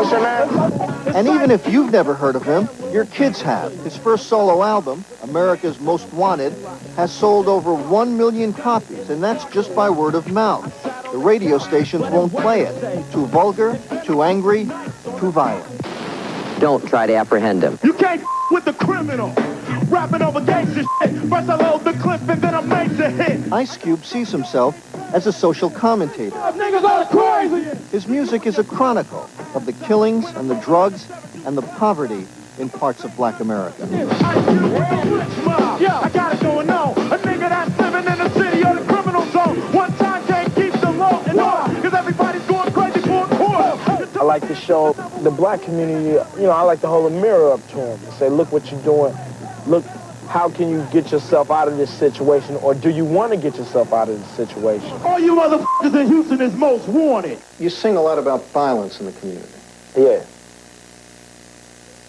And even if you've never heard of him, your kids have. His first solo album, America's Most Wanted, has sold over 1 million copies, and that's just by word of mouth. The radio stations won't play it. Too vulgar, too angry, too violent. Don't try to apprehend him. You can't with the criminal. Rapping over gangster shit. First I load the clip and then I make the hit. Ice Cube sees himself as a social commentator. Niggas are crazy. His music is a chronicle of the killings and the drugs and the poverty in parts of Black America. Yeah, I got it going on. A nigga that's living in the city or the criminal zone. One time can't keep the law and order, because everybody's going crazy for a quarter. I like to show the black community, I like to hold a mirror up to them and say, look what you're doing. Look, how can you get yourself out of this situation, or do you want to get yourself out of this situation? All you motherfuckers in Houston is most wanted. You sing a lot about violence in the community. Yeah.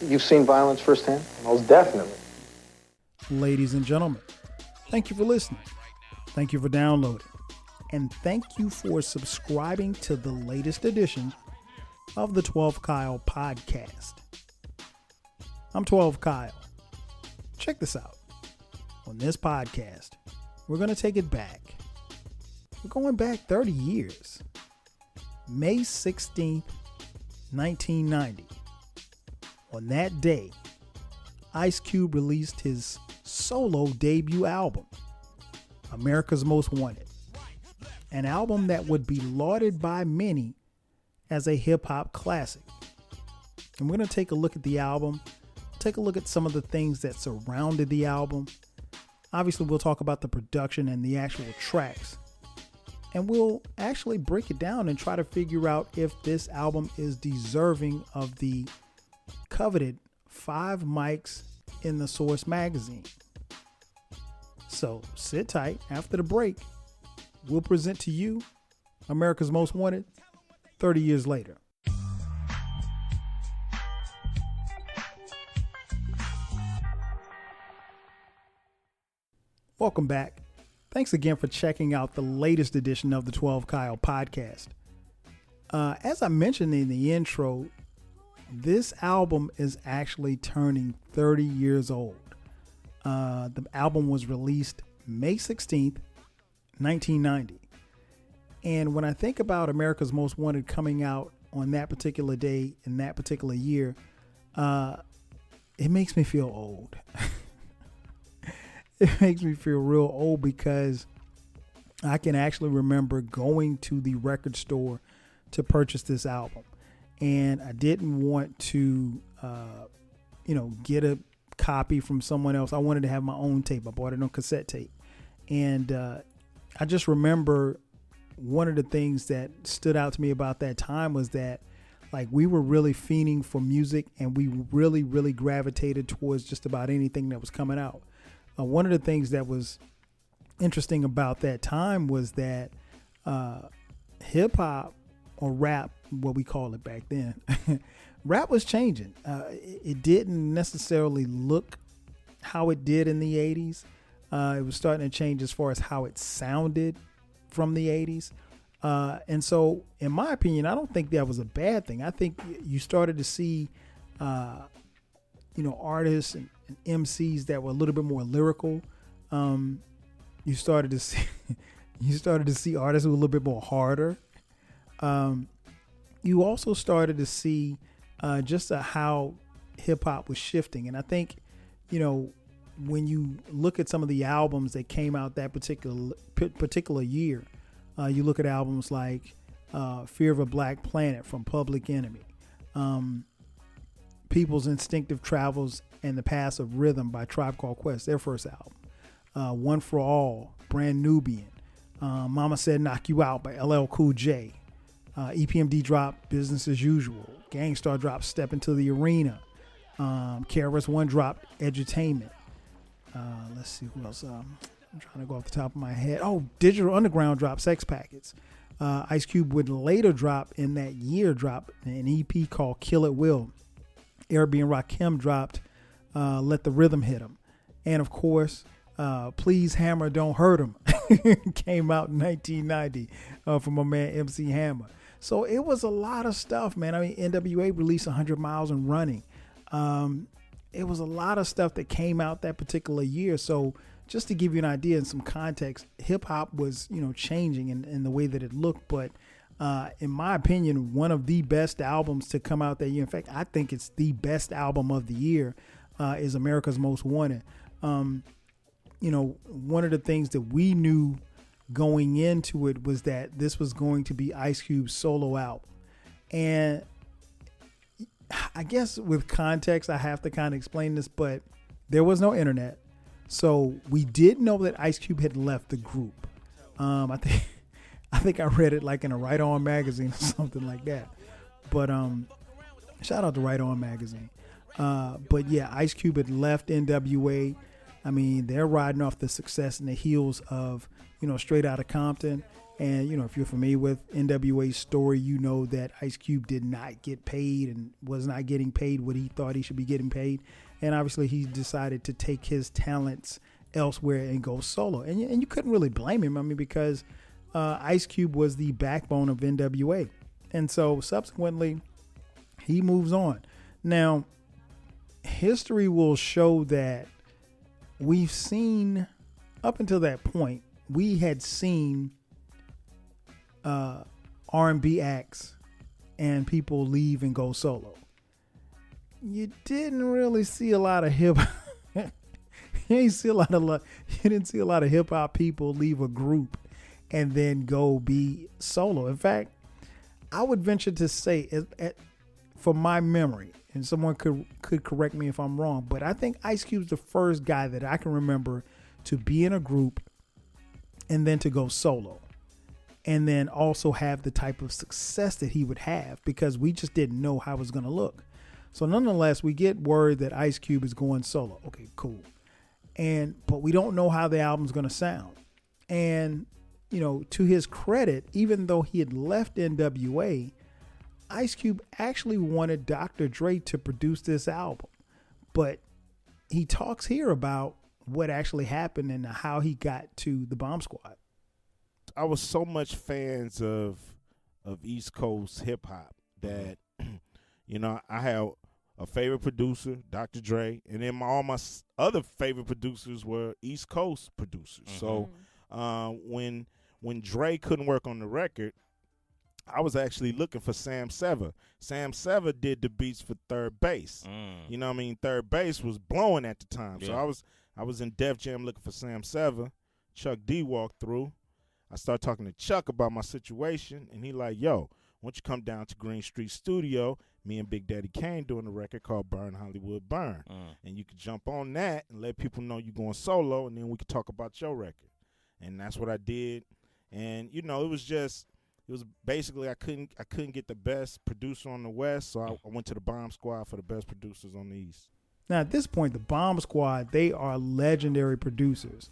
You've seen violence firsthand? Most definitely. Ladies and gentlemen, thank you for listening. Thank you for downloading. And thank you for subscribing to the latest edition of the 12 Kyle podcast. I'm 12 Kyle. Check this out. On this podcast, we're going to take it back. We're going back 30 years. May 16th, 1990. On that day, Ice Cube released his solo debut album, America's Most Wanted. An album that would be lauded by many as a hip-hop classic. And we're going to take a look at the album, take a look at some of the things that surrounded the album. Obviously, we'll talk about the production and the actual tracks. And we'll actually break it down and try to figure out if this album is deserving of the coveted 5 mics in the Source magazine. So sit tight. After the break, we'll present to you America's Most Wanted 30 years later. Welcome back. Thanks again for checking out the latest edition of the 12 Kyle podcast. As I mentioned in the intro, this album is actually turning 30 years old. The album was released May 16th, 1990. And when I think about America's Most Wanted coming out on that particular day in that particular year, it makes me feel old. It makes me feel real old because I can actually remember going to the record store to purchase this album. And I didn't want to, get a copy from someone else. I wanted to have my own tape. I bought it on cassette tape. And I just remember one of the things that stood out to me about that time was that we were really fiending for music, and we really, really gravitated towards just about anything that was coming out. One of the things that was interesting about that time was that hip hop, or rap, what we call it back then, rap was changing. It didn't necessarily look how it did in the 80s. It was starting to change as far as how it sounded from the 80s. And so, in my opinion, I don't think that was a bad thing. I think you started to see, artists and MCs that were a little bit more lyrical. You started to see artists who were a little bit more harder. You also started to see just how hip hop was shifting. And I think, when you look at some of the albums that came out that particular year, you look at albums like Fear of a Black Planet from Public Enemy, People's Instinctive Travels and the Path of Rhythm by Tribe Called Quest, their first album. One for All, Brand Nubian. Mama Said Knock You Out by LL Cool J. EPMD dropped Business as Usual. Gangstar dropped Step Into the Arena. KRS-One dropped Edutainment. Let's see who else. I'm trying to go off the top of my head. Oh, Digital Underground dropped Sex Packets. Ice Cube would later drop an EP called Kill It Will. Arabian Rakim dropped Let the Rhythm Hit 'Em. And of course, Please Hammer Don't Hurt 'Em came out in 1990 from my man MC Hammer. So it was a lot of stuff, man. I mean, NWA released 100 Miles and Running. It was a lot of stuff that came out that particular year. So just to give you an idea and some context, hip hop was, changing in the way that it looked. But in my opinion, one of the best albums to come out that year. In fact, I think it's the best album of the year is America's Most Wanted. One of the things that we knew going into it was that this was going to be Ice Cube's solo album. And I guess with context, I have to kind of explain this, but there was no internet. So we did know that Ice Cube had left the group. I think I read it like in a Right On magazine or something like that. But shout out to Right On magazine. But yeah, Ice Cube had left NWA. I mean, they're riding off the success and the heels of, Straight Outta Compton. And, if you're familiar with NWA's story, you know that Ice Cube did not get paid and was not getting paid what he thought he should be getting paid. And obviously he decided to take his talents elsewhere and go solo. And you couldn't really blame him. I mean, because Ice Cube was the backbone of NWA. And so subsequently he moves on. Now, history will show that we've seen, up until that point, we had seen R&B acts and people leave and go solo. You didn't really see a lot of hip. You didn't see a lot of hip hop people leave a group and then go be solo. In fact, I would venture to say, from my memory, and someone could correct me if I'm wrong, but I think Ice Cube's the first guy that I can remember to be in a group and then to go solo. And then also have the type of success that he would have, because we just didn't know how it was going to look. So nonetheless, we get word that Ice Cube is going solo. Okay, cool. But we don't know how the album's going to sound. And, to his credit, even though he had left NWA, Ice Cube actually wanted Dr. Dre to produce this album. But he talks here about what actually happened and how he got to the Bomb Squad. I was so much fans of East Coast hip hop that, I had a favorite producer, Dr. Dre, and then all my other favorite producers were East Coast producers. Mm-hmm. So when Dre couldn't work on the record, I was actually looking for Sam Sever. Sam Sever did the beats for Third Base. You know what I mean? Third Base was blowing at the time. Yeah. So I was in Def Jam looking for Sam Sever. Chuck D walked through. I started talking to Chuck about my situation, and he like, yo, why don't you come down to Green Street Studio? Me and Big Daddy Kane doing a record called Burn Hollywood Burn. And you could jump on that and let people know you're going solo, and then we could talk about your record. And that's what I did. And, it was basically I couldn't get the best producer on the West, so I went to the Bomb Squad for the best producers on the East. Now, at this point, the Bomb Squad, they are legendary producers.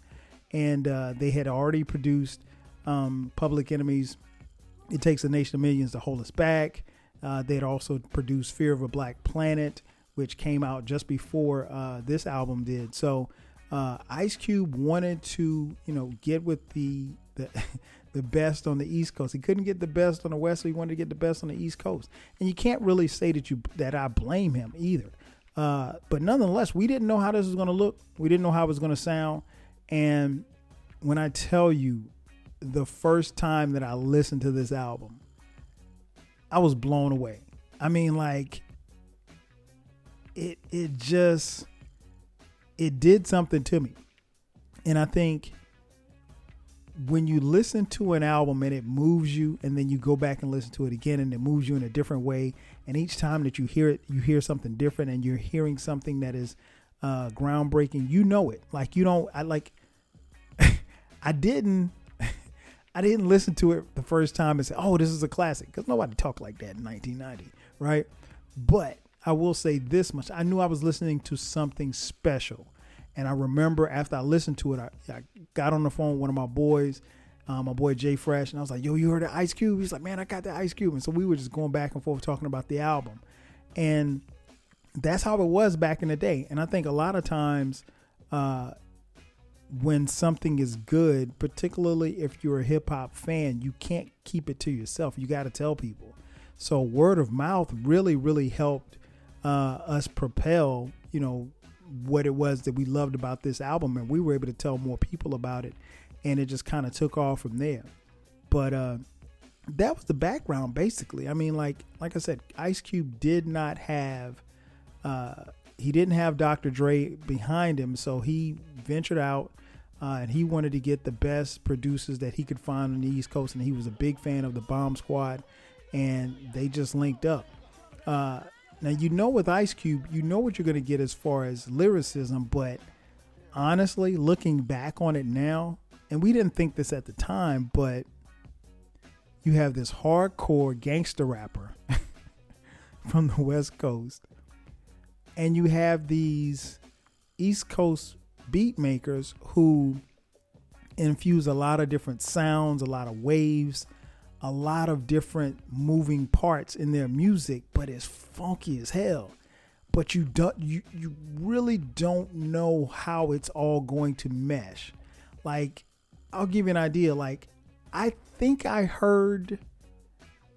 And they had already produced Public Enemy's It Takes a Nation of Millions to Hold Us Back. They had also produced Fear of a Black Planet, which came out just before this album did. So Ice Cube wanted to, get with the best on the East Coast. He couldn't get the best on the West, so he wanted to get the best on the East Coast. And you can't really say that I blame him either. But nonetheless, we didn't know how this was going to look. We didn't know how it was going to sound. And when I tell you, the first time that I listened to this album, I was blown away. I mean, like, it did something to me. And I think when you listen to an album and it moves you, and then you go back and listen to it again and it moves you in a different way, and each time that you hear it, you hear something different, and you're hearing something that is groundbreaking, it. Like, I didn't listen to it the first time and say, oh, this is a classic, because nobody talked like that in 1990, right? But I will say this much. I knew I was listening to something special. And I remember after I listened to it, I got on the phone with one of my boys, my boy Jay Fresh, and I was like, yo, you heard of Ice Cube? He's like, man, I got the Ice Cube. And so we were just going back and forth talking about the album. And that's how it was back in the day. And I think a lot of times when something is good, particularly if you're a hip hop fan, you can't keep it to yourself. You got to tell people. So word of mouth really, really helped us propel, what it was that we loved about this album. And we were able to tell more people about it. And it just kind of took off from there. But that was the background, basically. I mean, like I said, Ice Cube did not have, he didn't have Dr. Dre behind him. So he ventured out and he wanted to get the best producers that he could find on the East Coast. And he was a big fan of the Bomb Squad. And they just linked up. Now, with Ice Cube, you know what you're going to get as far as lyricism. But honestly, looking back on it now, and we didn't think this at the time, but you have this hardcore gangster rapper from the West Coast, and you have these East Coast beat makers who infuse a lot of different sounds, a lot of waves, a lot of different moving parts in their music, but it's funky as hell. But you really don't know how it's all going to mesh. Like, I'll give you an idea. Like, I think I heard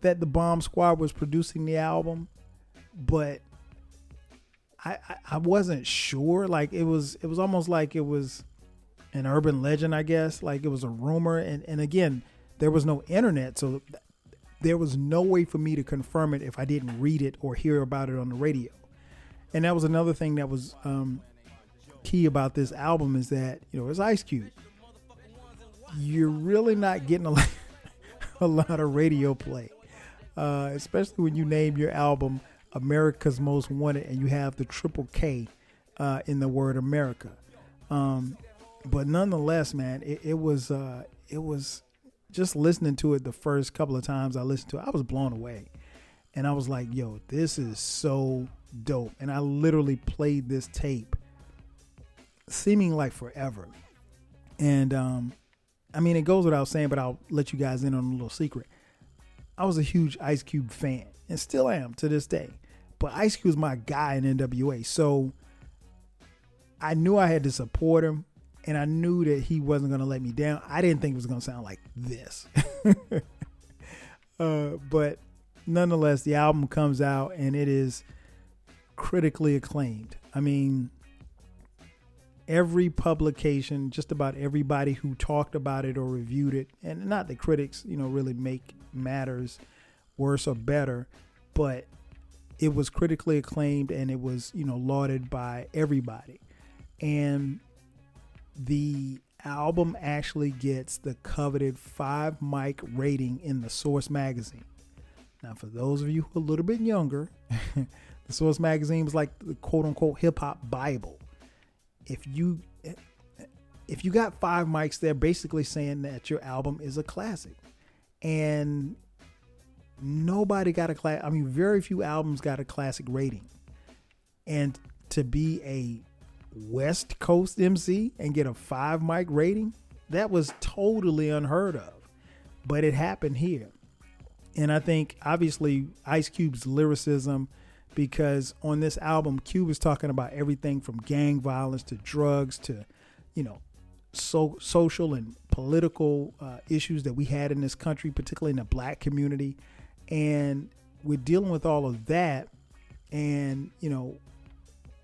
that the Bomb Squad was producing the album, but I wasn't sure. Like, it was almost like it was an urban legend, I guess. Like, it was a rumor. And again, there was no internet, so there was no way for me to confirm it if I didn't read it or hear about it on the radio. And that was another thing that was key about this album is that, it's Ice Cube. You're really not getting a lot of radio play, especially when you name your album America's Most Wanted and you have the triple K in the word America. But nonetheless, man, it was just listening to it the first couple of times I listened to it, I was blown away. And I was like, yo, this is so dope. And I literally played this tape seeming like forever. And it goes without saying, but I'll let you guys in on a little secret. I was a huge Ice Cube fan and still am to this day. But Ice Cube was my guy in NWA. So I knew I had to support him. And I knew that he wasn't going to let me down. I didn't think it was going to sound like this. But nonetheless, the album comes out and it is critically acclaimed. I mean, every publication, just about everybody who talked about it or reviewed it, and not that critics, really make matters worse or better, but it was critically acclaimed and it was, lauded by everybody. And the album actually gets the coveted 5 mic rating in the Source magazine. Now, for those of you who are a little bit younger, the Source magazine was like the quote unquote hip hop Bible. If you got 5 mics, they're basically saying that your album is a classic. And nobody got a class. I mean, very few albums got a classic rating. And to be a West Coast MC and get a 5 mic rating, that was totally unheard of. But it happened here. And I think, obviously, Ice Cube's lyricism, because on this album, Cube is talking about everything from gang violence to drugs to, social and political issues that we had in this country, particularly in the black community. And we're dealing with all of that. And,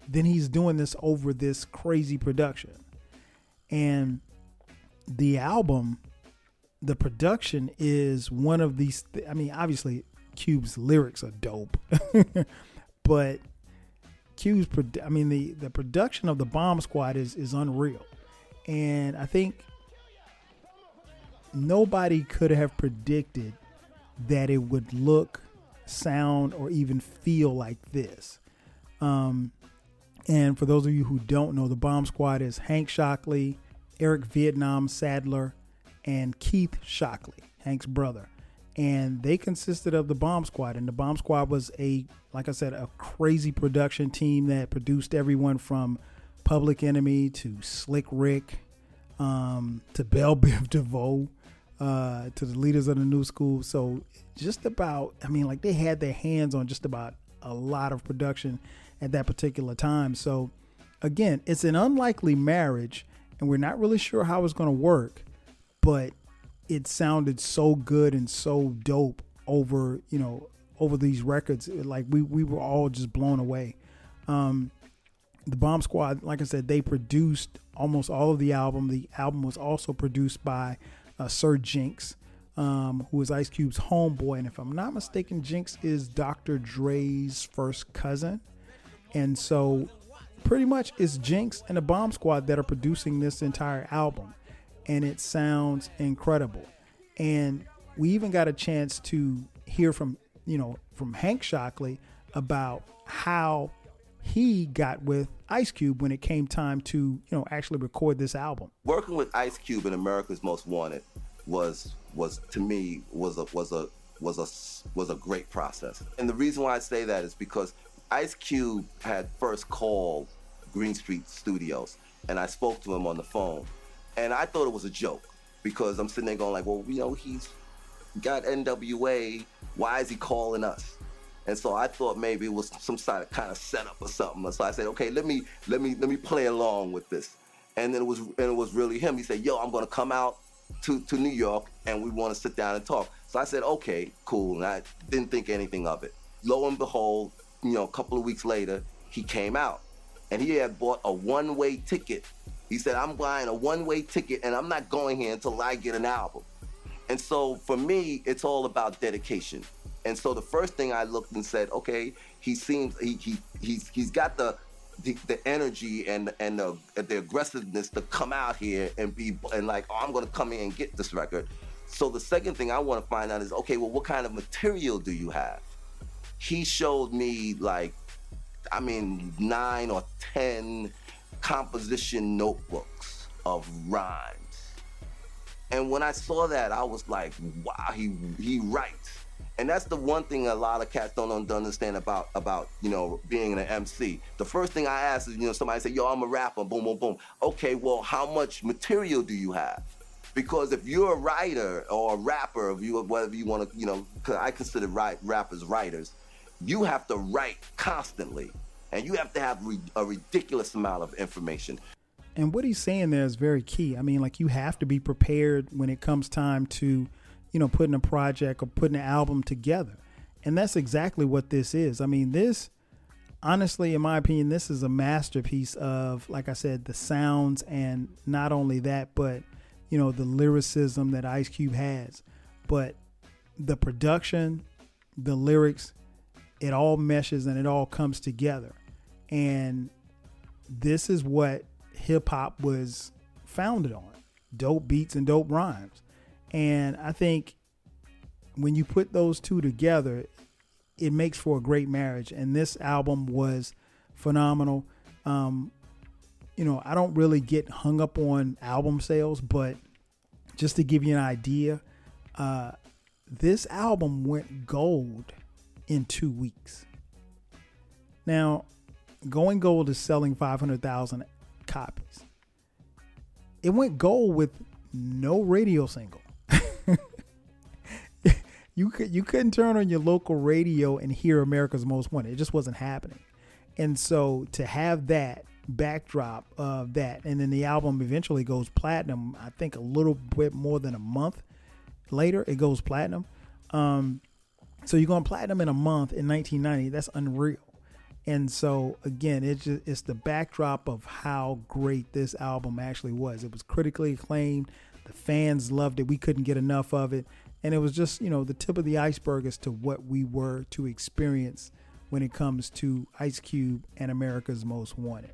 then he's doing this over this crazy production. And the album, the production is one of these, obviously Cube's lyrics are dope, but Cube's, the production of the Bomb Squad is unreal. And I think nobody could have predicted that it would look, sound, or even feel like this. And for those of you who don't know, the Bomb Squad is Hank Shockley, Eric Vietnam Sadler, and Keith Shockley, Hank's brother. And they consisted of the Bomb Squad. And the Bomb Squad was like I said, a crazy production team that produced everyone from Public Enemy to Slick Rick, to Belle Biv DeVoe, to the leaders of the new school. So just about, they had their hands on just about a lot of production at that particular time. So again, it's an unlikely marriage and we're not really sure how it's going to work, but it sounded so good and so dope over over these records. Like we were all just blown away. The Bomb Squad, like I said, they produced almost all of the album. The album was also produced by Sir Jinx, who was Ice Cube's homeboy. And if I'm not mistaken, Jinx is Dr. Dre's first cousin. And so pretty much it's Jinx and the Bomb Squad that are producing this entire album. And it sounds incredible. And we even got a chance to hear from Hank Shockley about how he got with Ice Cube when it came time to, actually record this album. Working with Ice Cube in America's Most Wanted was to me a great process. And the reason why I say that is because Ice Cube had first called Green Street Studios, and I spoke to him on the phone, and I thought it was a joke because I'm sitting there going like, well, he's got NWA. Why is he calling us? And so I thought maybe it was some sort of kind of setup or something. So I said, okay, let me play along with this. And then it was really him. He said, yo, I'm gonna come out to New York and we want to sit down and talk. So I said, okay, cool. And I didn't think anything of it. Lo and behold, a couple of weeks later, he came out and he had bought a one-way ticket. He said, I'm buying a one-way ticket and I'm not going here until I get an album. And so for me, it's all about dedication. And so the first thing I looked and said, okay, he's got the energy and the aggressiveness to come out here and like, oh, I'm gonna come in and get this record. So the second thing I want to find out is, okay, well, what kind of material do you have? He showed me 9 or 10 composition notebooks of rhymes. And when I saw that, I was like, wow, he writes. And that's the one thing a lot of cats don't understand about being an MC. The first thing I ask is, somebody say, yo, I'm a rapper, boom, boom, boom. Okay, well, how much material do you have? Because if you're a writer or a rapper, whatever you want to, because I consider rappers writers, you have to write constantly. And you have to have a ridiculous amount of information. And what he's saying there is very key. I mean, like, you have to be prepared when it comes time to, putting a project or putting an album together. And that's exactly what this is. I mean, this, honestly, in my opinion, this is a masterpiece of, like I said, the sounds, and not only that, but, the lyricism that Ice Cube has. But the production, the lyrics, it all meshes and it all comes together. And this is what hip hop was founded on: dope beats and dope rhymes. And I think when you put those two together, it makes for a great marriage. And this album was phenomenal. I don't really get hung up on album sales, but just to give you an idea, this album went gold in 2 weeks. Now, going gold is selling 500,000 copies. It went gold with no radio single. You couldn't turn on your local radio and hear America's Most Wanted. It just wasn't happening. And so to have that backdrop of that, and then the album eventually goes platinum, I think a little bit more than a month later, it goes platinum. So you're going platinum in a month in 1990. That's unreal. And so again, it's the backdrop of how great this album actually was. It was critically acclaimed. The fans loved it. We couldn't get enough of it. And it was just, the tip of the iceberg as to what we were to experience when it comes to Ice Cube and America's Most Wanted.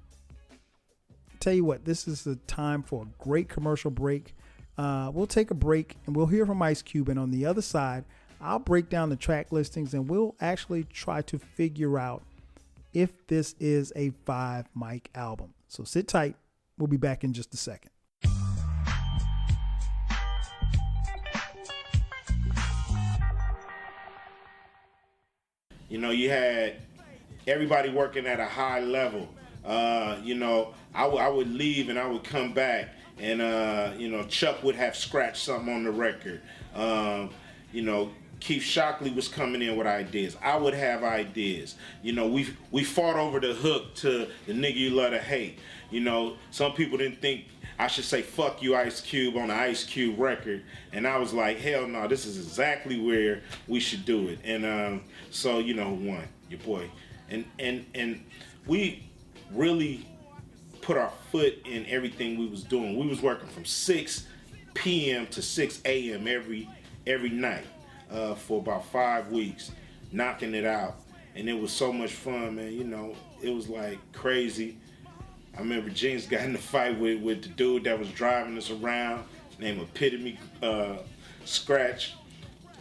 Tell you what, this is the time for a great commercial break. We'll take a break and we'll hear from Ice Cube. And on the other side, I'll break down the track listings and we'll actually try to figure out if this is a 5-mic album. So sit tight. We'll be back in just a second. You had everybody working at a high level. I would leave and I would come back and, Chuck would have scratched something on the record. Keith Shockley was coming in with ideas. I would have ideas. We fought over the hook to the nigga you love to hate. Some people didn't think I should say fuck you Ice Cube on the Ice Cube record, and I was like, hell no, this is exactly where we should do it. And so you know who won? Your boy. And we really put our foot in everything we was doing. We was working from 6 p.m. to 6 a.m. every night for about 5 weeks, knocking it out. And it was so much fun, man. You know, it was like crazy. I remember Jinx got in a fight with the dude that was driving us around, named Epitome Scratch.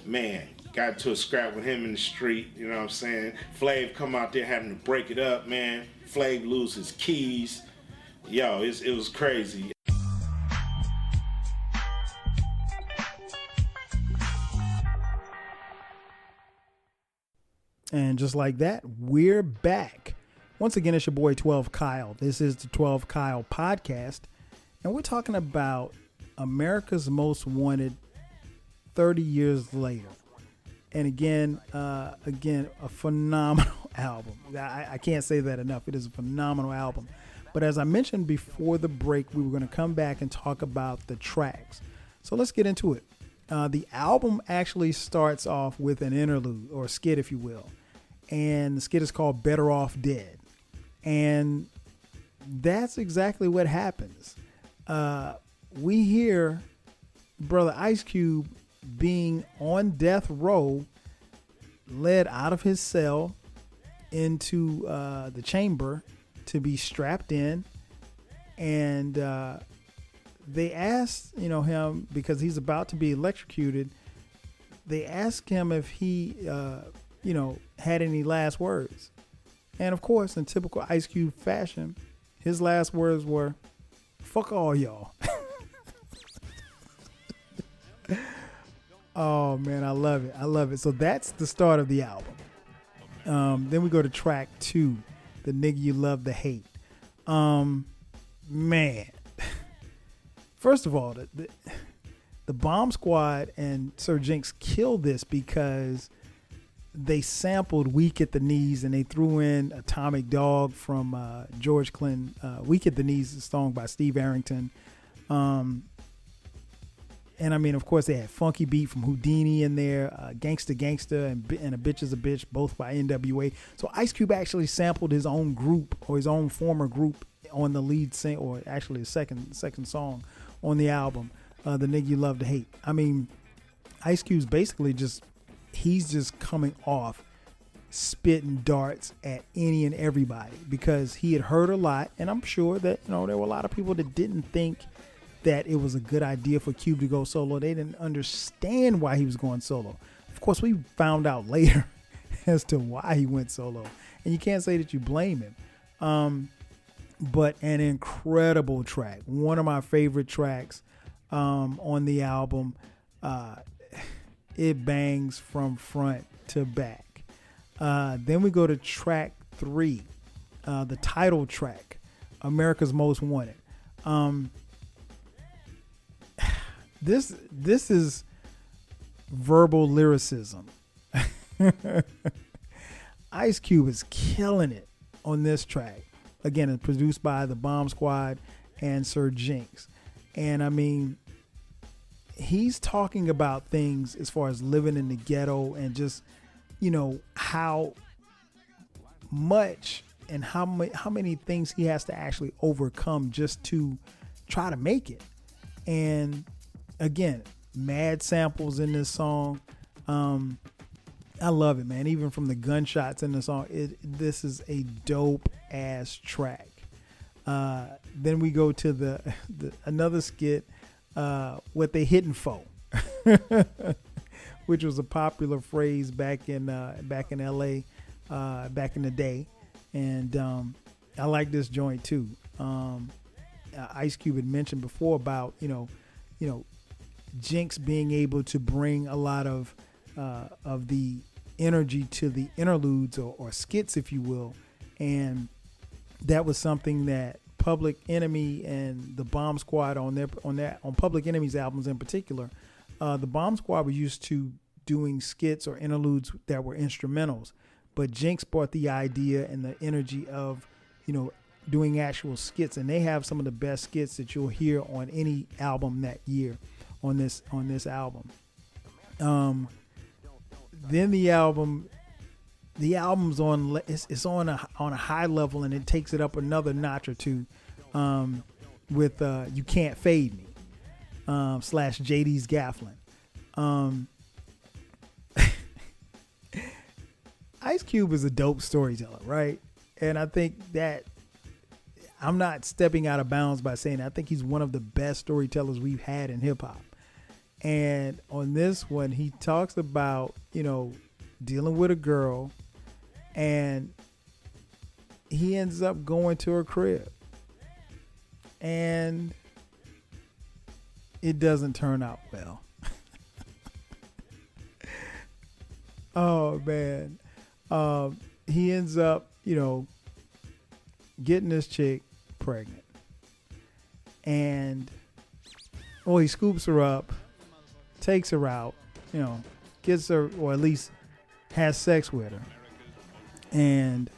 Man, got into a scrap with him in the street, you know what I'm saying? Flav come out there having to break it up, man. Flav lose his keys. Yo, it was crazy. And just like that, we're back. Once again, it's your boy 12 Kyle. This is the 12 Kyle podcast. And we're talking about America's Most Wanted 30 years later. And again, a phenomenal album. I can't say that enough. It is a phenomenal album. But as I mentioned before the break, we were going to come back and talk about the tracks. So let's get into it. The album actually starts off with an interlude, or a skit, if you will. And the skit is called Better Off Dead. And that's exactly what happens. We hear Brother Ice Cube being on death row, led out of his cell into the chamber to be strapped in. And they asked, him, because he's about to be electrocuted, they asked him if he, had any last words. And of course, in typical Ice Cube fashion, his last words were, "Fuck all y'all." Oh man, I love it. I love it. So that's the start of the album. Then we go to track 2, The Nigga You Love to Hate. Man. First of all, the Bomb Squad and Sir Jinx killed this because they sampled Weak at the Knees and they threw in Atomic Dog from George Clinton. Weak at the Knees is a song by Steve Arrington. And I mean, of course, they had Funky Beat from Houdini in there, Gangsta Gangsta and A Bitch is a Bitch, both by NWA. So Ice Cube actually sampled his own group, or his own former group, on the lead sing, or actually the second song on the album, The Nigga You Love to Hate. I mean, Ice Cube's basically he's just coming off spitting darts at any and everybody, because he had heard a lot, and I'm sure that there were a lot of people that didn't think that it was a good idea for Cube to go solo. They didn't understand why he was going solo. Of course, we found out later as to why he went solo, and you can't say that you blame him. But an incredible track, one of my favorite tracks on the album. It bangs from front to back. Then we go to track 3, the title track, America's Most Wanted. This is verbal lyricism. Ice Cube is killing it on this track. Again, it's produced by the Bomb Squad and Sir Jinx. And I mean, he's talking about things as far as living in the ghetto and just, how much and how many things he has to actually overcome just to try to make it. And again, mad samples in this song. I love it, man. Even from the gunshots in the song, this is a dope ass track. Then we go to the another skit, What They Hitting For, which was a popular phrase back in LA, back in the day. And I like this joint too. Ice Cube had mentioned before about Jinx being able to bring a lot of the energy to the interludes or skits, if you will, and that was something that Public Enemy and the Bomb Squad on Public Enemy's albums in particular, the Bomb Squad were used to doing skits or interludes that were instrumentals, but Jinx brought the idea and the energy of doing actual skits, and they have some of the best skits that you'll hear on any album that year on this album. Then the album's on it's on a high level, and it takes it up another notch or two with You Can't Fade Me / JD's Gafflin. Ice Cube is a dope storyteller, right? And I think that I'm not stepping out of bounds by saying that. I think he's one of the best storytellers we've had in hip hop. And on this one, he talks about, dealing with a girl, and he ends up going to her crib. And it doesn't turn out well. Oh, man. He ends up, getting this chick pregnant. And, he scoops her up, takes her out, gets her, or at least has sex with her. And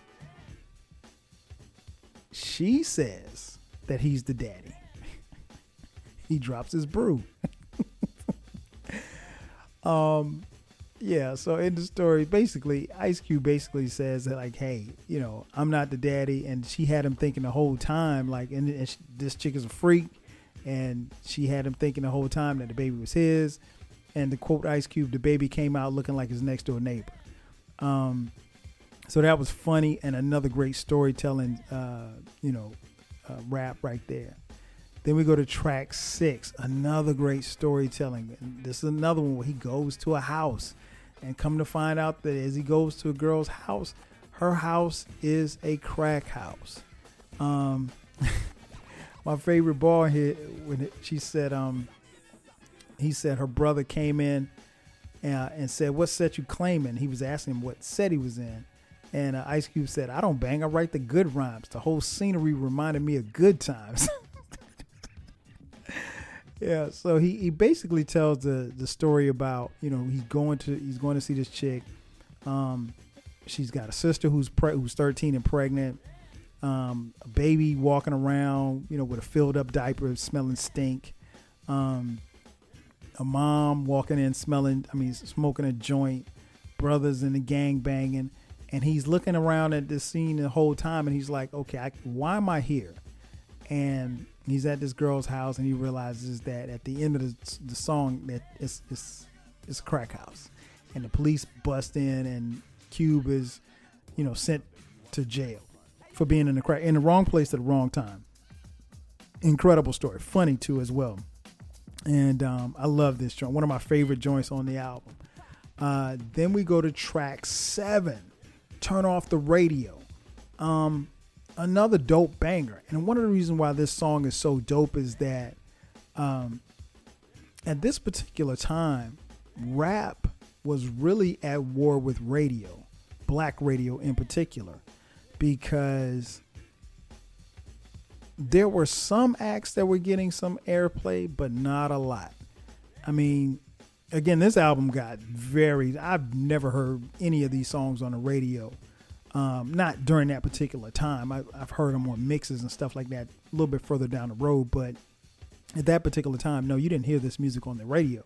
she says that he's the daddy. He drops his brew. Yeah, so in the story, basically, Ice Cube basically says that, like, hey, I'm not the daddy. And she had him thinking the whole time, like, this chick is a freak. And she had him thinking the whole time that the baby was his. And to quote Ice Cube, the baby came out looking like his next door neighbor. So that was funny, and another great storytelling, rap right there. Then we go to track 6, another great storytelling. And this is another one where he goes to a house, and come to find out that as he goes to a girl's house, her house is a crack house. My favorite bar here, when she said, he said her brother came in and said, "What set you claiming?" He was asking him what set he was in. And Ice Cube said, "I don't bang, I write the good rhymes. The whole scenery reminded me of good times." Yeah, so he basically tells the story about, he's going to see this chick. She's got a sister who's 13 and pregnant. A baby walking around, with a filled up diaper, smelling stink. A mom walking in smoking a joint. Brothers in the gang banging. And he's looking around at this scene the whole time, and he's like, okay, why am I here? And he's at this girl's house, and he realizes that at the end of the song that it's a crack house. And the police bust in, and Cube is, sent to jail for being in the wrong place at the wrong time. Incredible story. Funny, too, as well. And I love this joint. One of my favorite joints on the album. Then we go to track 7, Turn Off the Radio. Another dope banger. And one of the reasons why this song is so dope is that at this particular time, rap was really at war with radio, black radio in particular, because there were some acts that were getting some airplay, but not a lot. I mean, again, this album got I've never heard any of these songs on the radio. Not during that particular time. I've heard them on mixes and stuff like that a little bit further down the road. But at that particular time, no, you didn't hear this music on the radio.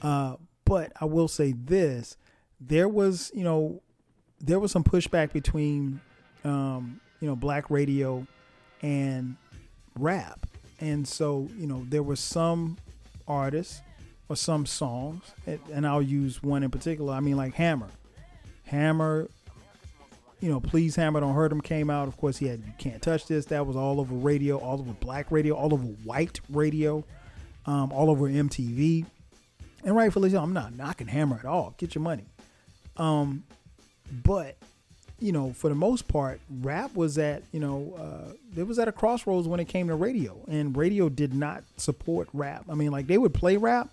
But I will say this, there was some pushback between, black radio and rap. And so, there were some artists or some songs, and I'll use one in particular. Like Hammer, Please Hammer Don't Hurt Him came out. Of course, he had You Can't Touch This. That was all over radio, all over black radio, all over white radio, all over MTV. And rightfully so, I'm not knocking Hammer at all. Get your money. But, for the most part, rap was at, it was at a crossroads when it came to radio. And radio did not support rap. They would play rap,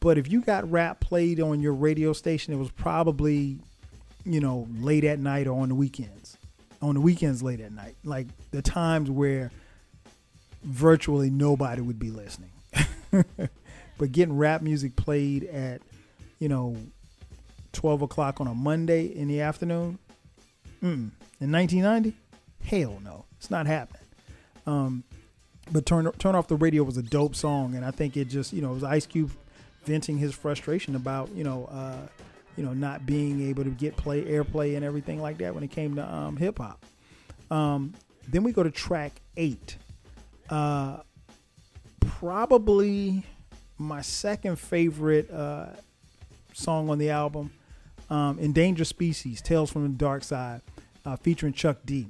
but if you got rap played on your radio station, it was probably late at night or on the weekends. On the weekends, late at night. Like the times where virtually nobody would be listening. But getting rap music played at, 12 o'clock on a Monday in the afternoon, in 1990, hell no. It's not happening. But Turn Off the Radio was a dope song, and I think it just, it was Ice Cube venting his frustration about, not being able to get airplay and everything like that when it came to hip hop. Then we go to track 8. Probably my second favorite song on the album, Endangered Species, Tales from the Dark Side, featuring Chuck D.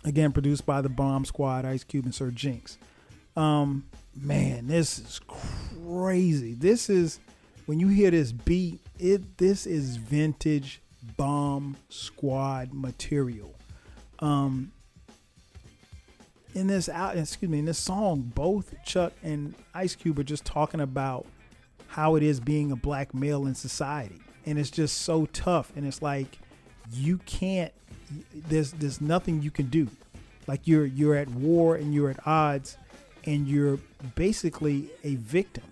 Again, produced by the Bomb Squad, Ice Cube and Sir Jinx. Man, this is crazy. This is, when you hear this beat, this is vintage Bomb Squad material. In this song, both Chuck and Ice Cube are just talking about how it is being a black male in society, and it's just so tough. And it's like you can't. There's nothing you can do. Like you're at war and you're at odds, and you're basically a victim,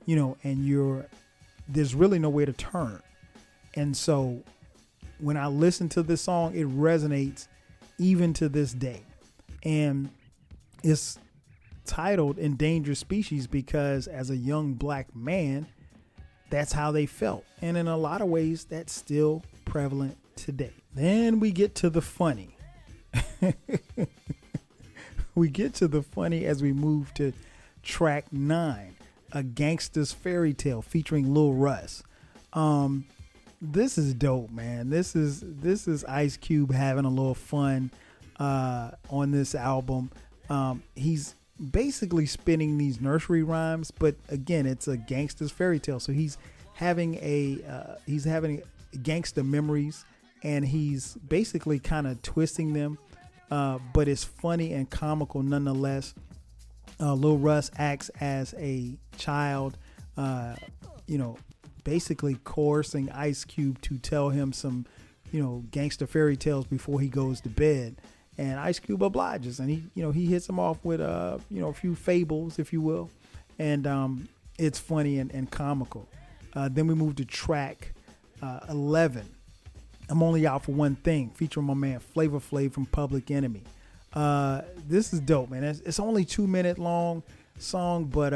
and there's really nowhere to turn. And so when I listen to this song, it resonates even to this day. And it's titled Endangered Species because as a young black man, that's how they felt. And in a lot of ways, that's still prevalent today. Then we get to the funny. We get to the funny as we move to track 9, A Gangsta's Fairy Tale featuring Lil Russ. This is dope, man. This is Ice Cube having a little fun on this album. He's basically spinning these nursery rhymes, but again, it's a gangster's fairy tale. So he's having gangster memories, and he's basically kind of twisting them, but it's funny and comical nonetheless. Lil Russ acts as a child, basically coercing Ice Cube to tell him some, gangster fairy tales before he goes to bed. And Ice Cube obliges, and he hits him off with a few fables, if you will, and it's funny and comical. Then we move to track 11. I'm Only Out for One Thing, featuring my man Flavor Flav from Public Enemy. This is dope, man. It's only 2-minute long song, but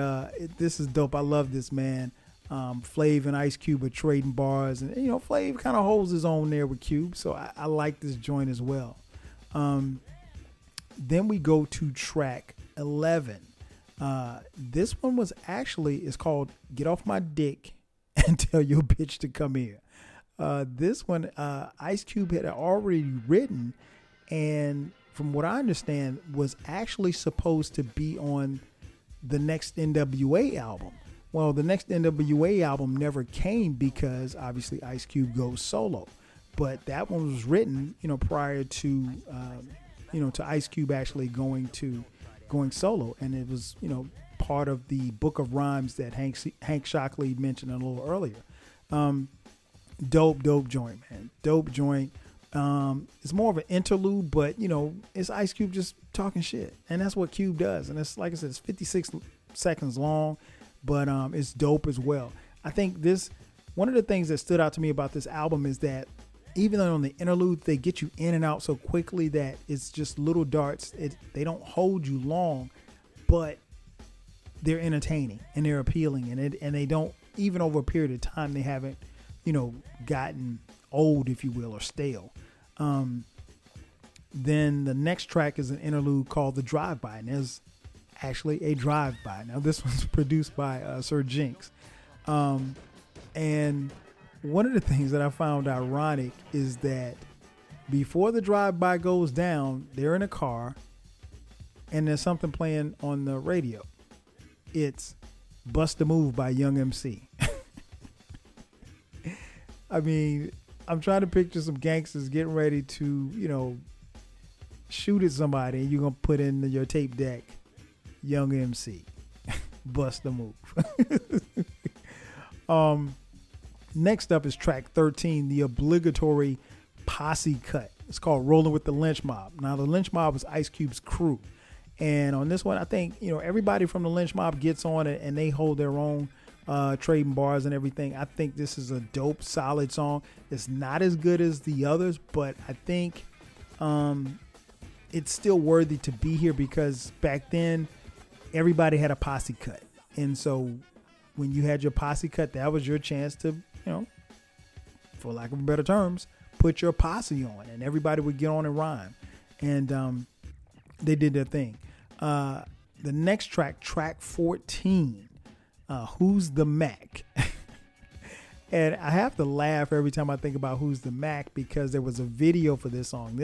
this is dope. I love this, man. Flav and Ice Cube are trading bars, and Flav kind of holds his own there with Cube, so I like this joint as well. Then we go to track 11. This one is called Get Off My Dick and Tell Your Bitch to Come Here. This one, Ice Cube had already written, and from what I understand, was actually supposed to be on the next NWA album. Well, the next NWA album never came because obviously Ice Cube goes solo. But that one was written, prior to, to Ice Cube actually going solo, and it was, part of the Book of Rhymes that Hank Shockley mentioned a little earlier. Dope joint, man. Dope joint. It's more of an interlude, but it's Ice Cube just talking shit, and that's what Cube does. And it's, like I said, it's 56 seconds long, but it's dope as well. I think one of the things that stood out to me about this album is that even though on the interlude they get you in and out so quickly that it's just little darts, they don't hold you long, but they're entertaining and they're appealing, and they don't, even over a period of time, they haven't gotten old, if you will, or stale. Then the next track is an interlude called The Drive-By, and there's actually a drive-by. Now this one's produced by Sir Jinx, and one of the things that I found ironic is that before the drive-by goes down, they're in a car and there's something playing on the radio. It's Bust a Move by Young MC. I mean, I'm trying to picture some gangsters getting ready to, shoot at somebody, and you're going to put in your tape deck, Young MC, Bust a Move. Next up is track 13, the obligatory posse cut. It's called Rolling with the Lynch Mob. Now, the Lynch Mob was Ice Cube's crew. And on this one, I think, everybody from the Lynch Mob gets on it, and they hold their own trading bars and everything. I think this is a dope, solid song. It's not as good as the others, but I think it's still worthy to be here because back then everybody had a posse cut. And so when you had your posse cut, that was your chance to, for lack of better terms, put your posse on, and everybody would get on and rhyme. And they did their thing. The next track, track 14, Who's the Mac? And I have to laugh every time I think about Who's the Mac because there was a video for this song.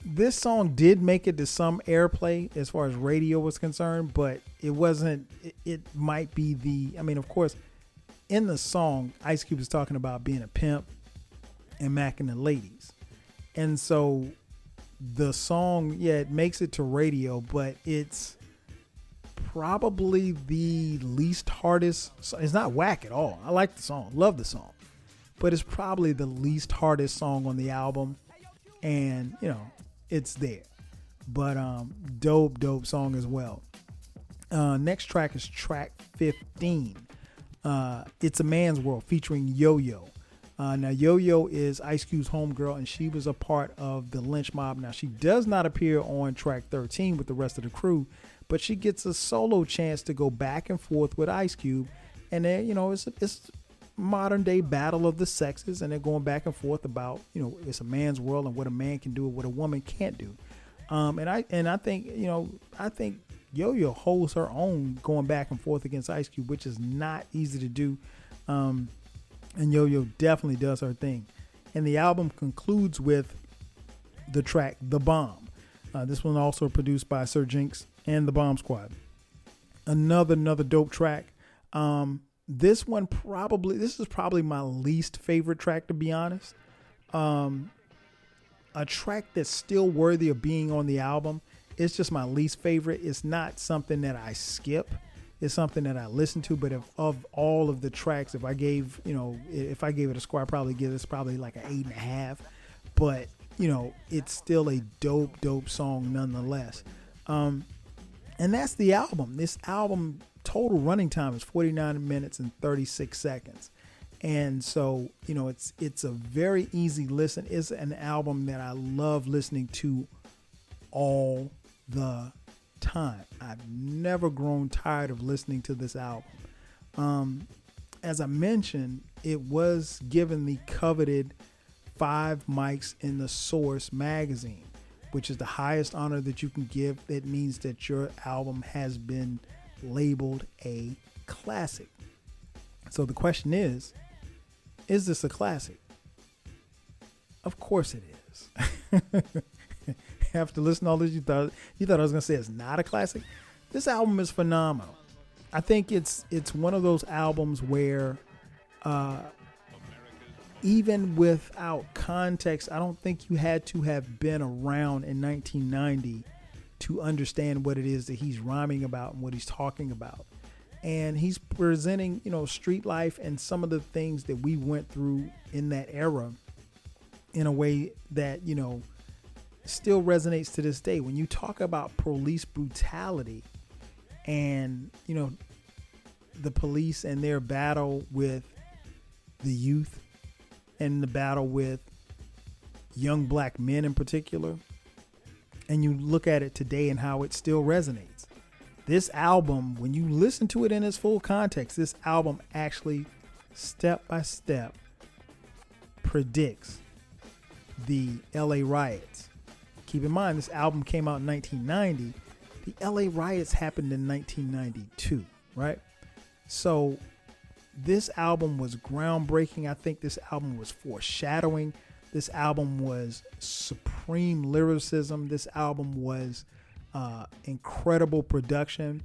This song did make it to some airplay as far as radio was concerned, but it wasn't, it might be of course, in the song, Ice Cube is talking about being a pimp and macking the ladies. And so the song, it makes it to radio, but it's probably the least hardest. It's not whack at all. I like the song, love the song, but it's probably the least hardest song on the album. And, it's there, but dope song as well. Next track is track 15. It's a Man's World featuring Yo-Yo. Now Yo-Yo is Ice Cube's homegirl, and she was a part of the Lynch Mob. Now she does not appear on track 13 with the rest of the crew, but she gets a solo chance to go back and forth with Ice Cube, and then it's modern day battle of the sexes, and they're going back and forth about it's a man's world and what a man can do and what a woman can't do. And I think Yo-Yo holds her own going back and forth against Ice Cube, which is not easy to do. And Yo-Yo definitely does her thing. And the album concludes with the track The Bomb. This one also produced by Sir Jinx and the Bomb Squad. Another dope track. This is probably my least favorite track, to be honest. A track that's still worthy of being on the album. It's just my least favorite. It's not something that I skip. It's something that I listen to. But of all of the tracks, if I gave it a score, I'd probably give this probably like an 8.5. But it's still a dope song nonetheless. And that's the album. This album total running time is 49 minutes and 36 seconds. And so, it's a very easy listen. It's an album that I love listening to all the time. I've never grown tired of listening to this album. As I mentioned, it was given the coveted 5 mics in the Source magazine, which is the highest honor that you can give. It means that your album has been labeled a classic. So the question is this a classic? Of course it is. After listening to all this, you thought I was gonna say it's not a classic? This album is phenomenal. I think it's one of those albums where even without context, I don't think you had to have been around in 1990 to understand what it is that he's rhyming about and what he's talking about. And he's presenting, street life and some of the things that we went through in that era in a way that, still resonates to this day. When you talk about police brutality and, the police and their battle with the youth and the battle with young black men in particular, and you look at it today and how it still resonates. This album, when you listen to it in its full context, this album actually step by step predicts the LA riots. Keep in mind, this album came out in 1990. The LA riots happened in 1992, right? So this album was groundbreaking. I think this album was foreshadowing. This album was supreme lyricism. This album was incredible production.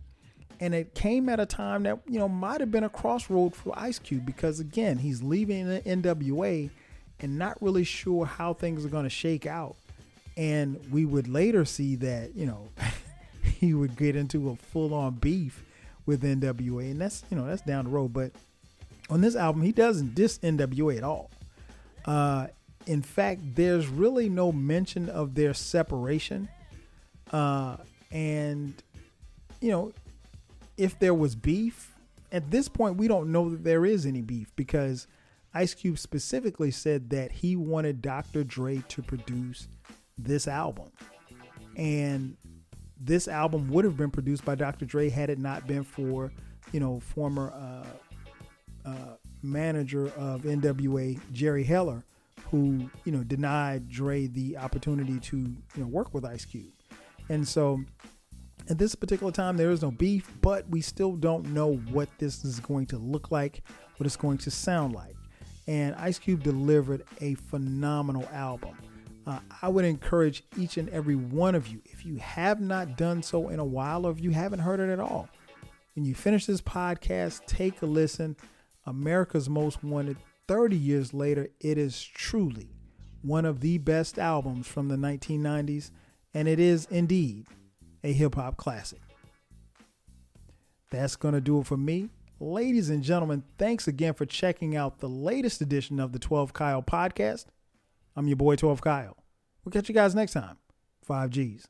And it came at a time that, might have been a crossroad for Ice Cube because, again, he's leaving the NWA and not really sure how things are going to shake out. And we would later see that, he would get into a full-on beef with NWA. And that's down the road. But on this album, he doesn't diss NWA at all. In fact, there's really no mention of their separation. And, if there was beef, at this point, we don't know that there is any beef because Ice Cube specifically said that he wanted Dr. Dre to produce this album. And this album would have been produced by Dr. Dre had it not been for, former manager of NWA, Jerry Heller, who, denied Dre the opportunity to, work with Ice Cube. And so at this particular time, there is no beef, but we still don't know what this is going to look like, what it's going to sound like. And Ice Cube delivered a phenomenal album. I would encourage each and every one of you, if you have not done so in a while, or if you haven't heard it at all, when you finish this podcast, take a listen. America's Most Wanted, 30 years later, it is truly one of the best albums from the 1990s, and it is indeed a hip-hop classic. That's going to do it for me. Ladies and gentlemen, thanks again for checking out the latest edition of the 12 Kyle podcast. I'm your boy 12 Kyle. We'll catch you guys next time. 5 G's.